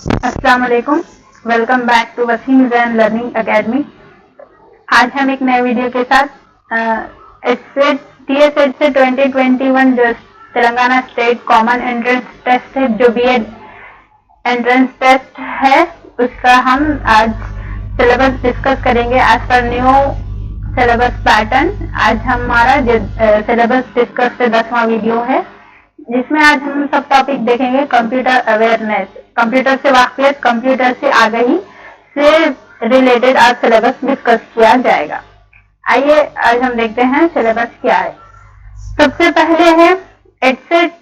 अस्सलाम वालेकुम, welcome back to Waseem Jain learning academy. आज हम एक नए वीडियो के साथ TSET से 2021 जो Telangana state common entrance test है, जो बीएड एंट्रेंस टेस्ट है, उसका हम आज सिलेबस डिस्कस करेंगे एज पर न्यू सिलेबस पैटर्न। आज हमारा सिलेबस डिस्कस से 10वां वीडियो है, जिसमें आज हम सब टॉपिक देखेंगे। कंप्यूटर अवेयरनेस, कंप्यूटर से वाकफियत, कंप्यूटर से आगाही से रिलेटेड आज सिलेबस डिस्कस किया जाएगा। आइए आज हम देखते हैं सिलेबस क्या है। सबसे पहले है एडसेट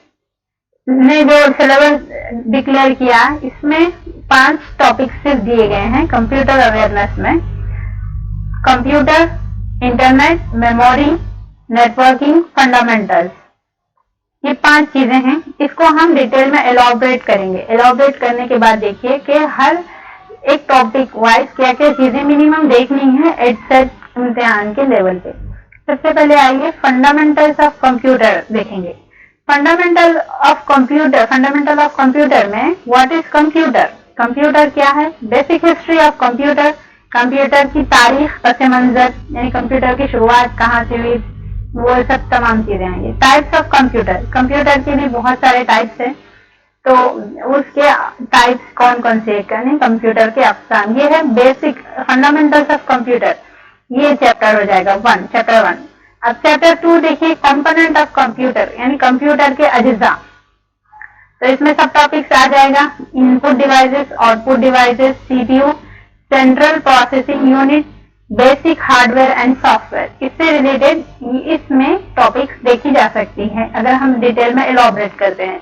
ने जो सिलेबस डिक्लेयर किया, इसमें 5 टॉपिक सिर्फ दिए गए हैं कंप्यूटर अवेयरनेस में। Computer, internet, memory, networking, fundamentals, ये 5 चीजें हैं। इसको हम डिटेल में एलॉबरेट करेंगे। एलॉबरेट करने के बाद देखिए कि हर एक टॉपिक वाइज क्या क्या चीजें मिनिमम देखनी है एडसेट इम्तिहान के लेवल पे। सबसे पहले आइए फंडामेंटल्स ऑफ कंप्यूटर देखेंगे। फंडामेंटल ऑफ कंप्यूटर में व्हाट इज कंप्यूटर, कंप्यूटर क्या है, basic history of computer, computer की तारीख, पस मंजर, यानी कंप्यूटर की शुरुआत कहाँ से हुई, वो सब तमाम चीजें आएंगी। टाइप्स ऑफ कंप्यूटर, कंप्यूटर के भी बहुत सारे टाइप्स हैं, तो उसके टाइप्स कौन कौन से हैं, कंप्यूटर के अक़साम। ये है बेसिक फंडामेंटल्स ऑफ कंप्यूटर, ये चैप्टर हो जाएगा चैप्टर 1। अब चैप्टर 2 देखिए, कंपोनेंट ऑफ कंप्यूटर, यानी कंप्यूटर के अज्जा। तो इसमें सब टॉपिक्स आ जाएगा। Input devices, output devices, CPU, central processing unit, basic hardware and software, इससे रिलेटेड इसमें टॉपिक्स देखी जा सकती हैं अगर हम डिटेल में एलॉबरेट करते हैं।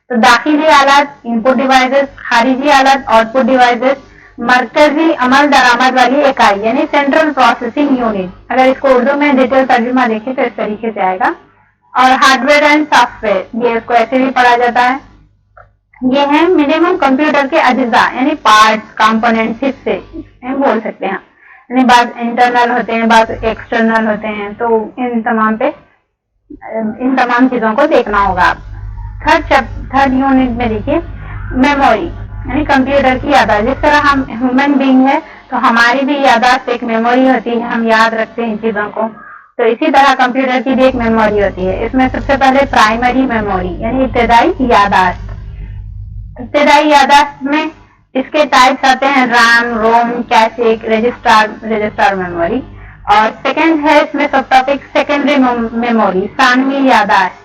तो दाखिली आलात, इनपुट डिवाइसेस, खारिजी आलात, आउटपुट डिवाइसेस, मरकजी अमल दरामद वाली इकाई यानी सेंट्रल प्रोसेसिंग यूनिट, अगर इसको उर्दू में डिटेल तर्जुमा देखें तो इस तरीके से आएगा। और हार्डवेयर एंड सॉफ्टवेयर, ये इसको ऐसे भी पढ़ा जाता है। ये है मिनिमम कंप्यूटर के अज्जा, यानी पार्ट्स, कंपोनेंट्स, हिस्से बोल सकते हैं। यानी बात इंटरनल होते हैं, बात एक्सटर्नल होते हैं, तो इन तमाम चीजों को देखना होगा आप। थर्ड यूनिट में देखिए मेमोरी, यानी कंप्यूटर की यादाश्त। जिस तरह हम ह्यूमन बीइंग है तो हमारी भी यादाश्त एक मेमोरी होती है, हम याद रखते हैं इन चीजों को, तो इसी तरह कंप्यूटर की भी एक मेमोरी होती है। इसमें सबसे पहले प्राइमरी मेमोरी, यानी इब्तदाई यादाश्त। इब्तदाई यादाश्त में इसके टाइप्स आते हैं RAM, ROM, cache, register memory. और सेकंड है इसमें सब टॉपिक सेकेंडरी मेमोरी, सानवी यादाश्त।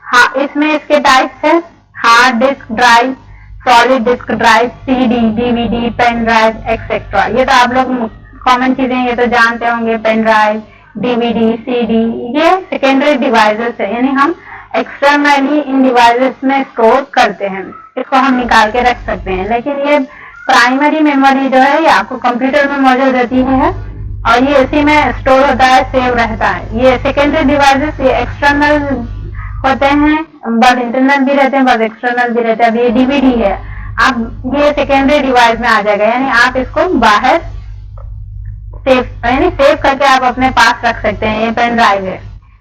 हाँ, इसमें इसके टाइप्स है hard disk drive, solid disk drive, CD, DVD, pen drive etcetera. ये तो आप लोग कॉमन चीजें ये तो जानते होंगे, पेन ड्राइव, डीवीडी, सीडी, ये सेकेंडरी डिवाइसेस है, यानी हम एक्सटर्नली इन डिवाइसेस में स्टोर करते हैं, इसको हम निकाल के रख सकते हैं। लेकिन ये प्राइमरी मेमोरी जो है ये आपको कंप्यूटर में मौजूद रहती है और ये इसी में स्टोर होता है, सेव रहता है। ये सेकेंडरी डिवाइसेस ये एक्सटर्नल होते हैं, बस इंटरनल भी रहते हैं, बस एक्सटर्नल भी रहते हैं। अब ये डीवीडी है, अब ये सेकेंडरी डिवाइस में आ जाएगा, यानी आप इसको बाहर सेव करके आप अपने पास रख सकते हैं। ये पेन ड्राइव है,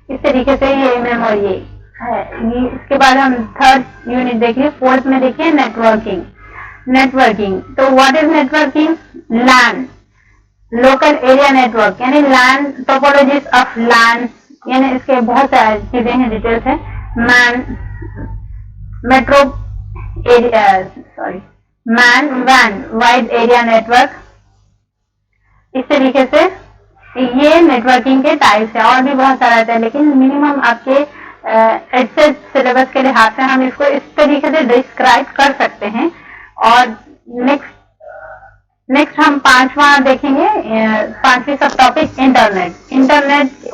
इस तरीके से ये मेमोरी है। इसके बाद हम थर्ड यूनिट देखिए। फोर्थ में देखिए नेटवर्किंग। तो what is networking? LAN, local area network, यानी लैन, टोपोलॉजीज ऑफ लैन, यानी इसके बहुत सारी चीजें हैं, डिटेल्स है। मैन वैन वाइड एरिया नेटवर्क, इस तरीके से ये नेटवर्किंग के टाइप्स है। और भी बहुत सारा है, लेकिन मिनिमम आपके एडसेट सिलेबस के लिहाज से हम इसको इस तरीके से डिस्क्राइब कर सकते हैं। और नेक्स्ट हम 5वां देखेंगे, 5वीं सब topic internet.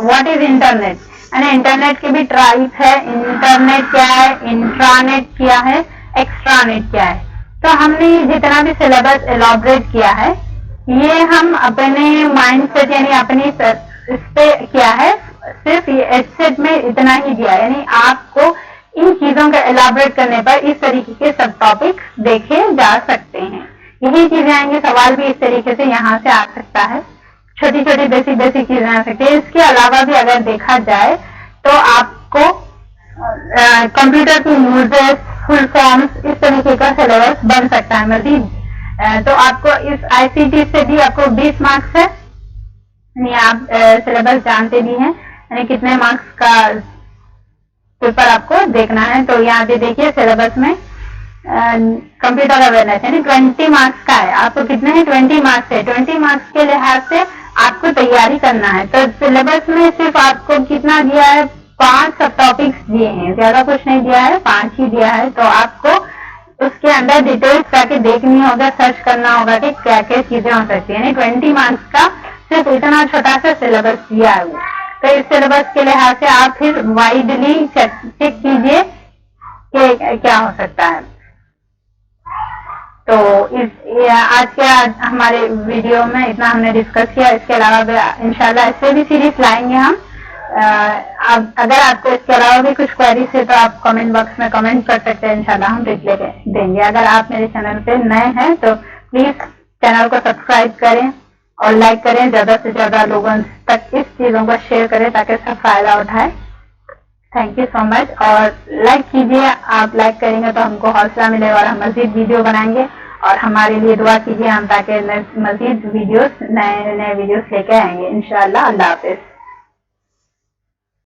What is internet, यानी इंटरनेट के भी टाइप है। इंटरनेट क्या है, इंट्रानेट क्या है, एक्स्ट्रानेट क्या है। तो हमने जितना भी सिलेबस एलॉबरेट किया है ये हम अपने माइंड सेट यानी अपनी इस पे किया है, सिर्फ ये एडसेट में इतना ही दिया, यानी आपको इन चीजों का एलॉबरेट करने पर इस तरीके के सब टॉपिक देखे जा सकते हैं। यही चीजें आएंगे, सवाल भी इस तरीके से यहाँ से आ सकता है, छोटी छोटी बेसिक चीजें आ सकती है। इसके अलावा भी अगर देखा जाए तो आपको कंप्यूटर की यूजेस, फुल फॉर्म्स, इस तरीके का सिलेबस बन सकता है मजीद। तो आपको इस ICT से भी आपको 20 मार्क्स है, यानी आप सिलेबस जानते भी हैं, यानी कितने मार्क्स का पेपर आपको देखना है। तो यहाँ पे देखिए सिलेबस में कंप्यूटर अवेयरनेस यानी 20 मार्क्स का है। आपको कितने हैं? 20 मार्क्स है। 20 मार्क्स के लिहाज से आपको तैयारी करना है। तो सिलेबस में सिर्फ आपको कितना दिया है? 5 सब टॉपिक्स दिए हैं, ज्यादा कुछ नहीं दिया है, 5 ही दिया है। तो आपको उसके अंदर डिटेल्स जाके देखनी होगा, सर्च करना होगा कि क्या क्या चीजें हो सकती है। यानी 20 मार्क्स का सिर्फ इतना छोटा सा सिलेबस दिया है। तो इस सिलेबस के लिहाज से आप फिर वाइडली चेक कीजिए कि क्या हो सकता है। तो आज के हमारे वीडियो में इतना हमने डिस्कस किया। इसके अलावा इंशाल्लाह इससे भी सीरीज लाएंगे हम। अगर आपको इसके अलावा भी कुछ क्वेरीज है तो आप कमेंट बॉक्स में कमेंट कर सकते हैं, इंशाल्लाह हम रिप्लाई देंगे। अगर आप मेरे चैनल पे नए हैं तो प्लीज चैनल को सब्सक्राइब करें और लाइक करें, ज्यादा से ज्यादा लोगों तक इस चीजों को शेयर करें ताकि सब फायदा उठाए। Thank you so much. और लाइक कीजिए, आप लाइक करेंगे तो हमको हौसला मिलेगा और हम मजीद वीडियो बनाएंगे। और हमारे लिए दुआ कीजिए हम, ताकि मजीद वीडियोस, नए नए वीडियोस लेके आएंगे इंशाल्लाह। अल्लाह हाफिज।